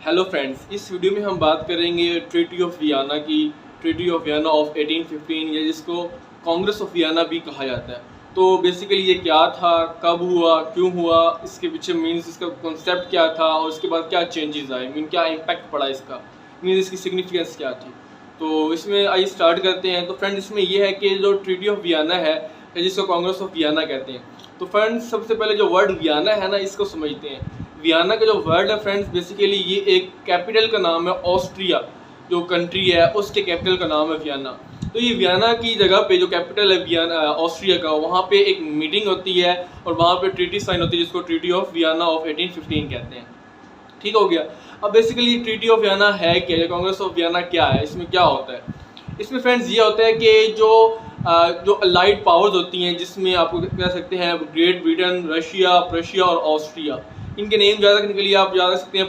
Hello friends, इस video में हम बात करेंगे ट्रीटी ऑफ वियना की। ट्रीटी ऑफ वियना ऑफ 1815 या जिसको कांग्रेस ऑफ वियना भी कहा जाता है। तो बेसिकली ये क्या था, कब हुआ, क्यों हुआ, इसके पीछे मीन्स इसका कॉन्सेप्ट क्या था और उसके बाद क्या चेंजेस आए, मीन क्या इम्पैक्ट पड़ा इसका, मीन्स इसकी सिग्निफिकेंस क्या थी। तो इसमें आइए स्टार्ट करते हैं। तो फ्रेंड्स इसमें ये है कि जो ट्रीटी ऑफ वियना है जिसको कांग्रेस ऑफ वियना कहते हैं। तो फ्रेंड्स सबसे पहले जो वर्ड वियना है ना, इसको समझते हैं। वियना का जो वर्ड है फ्रेंड्स, बेसिकली ये एक कैपिटल का नाम है। ऑस्ट्रिया जो कंट्री है उसके कैपिटल का नाम है वियना। तो ये वियना की जगह पे जो कैपिटल है वियना ऑस्ट्रिया का, वहाँ पे एक मीटिंग होती है और वहाँ पे ट्रीटी साइन होती है जिसको ट्रीटी ऑफ वियना ऑफ 1815 कहते हैं। ठीक हो गया। अब बेसिकली ट्रीटी ऑफ वियना है क्या, कांग्रेस ऑफ वियना क्या है, इसमें क्या होता है। इसमें फ्रेंड्स ये होता है कि जो अलाइड पावर्स होती हैं, जिसमें आपको कह सकते हैं ग्रेट ब्रिटेन, रशिया, प्रशिया और ऑस्ट्रिया, इनके नेम याद रखने के लिए आप याद रख सकते हैं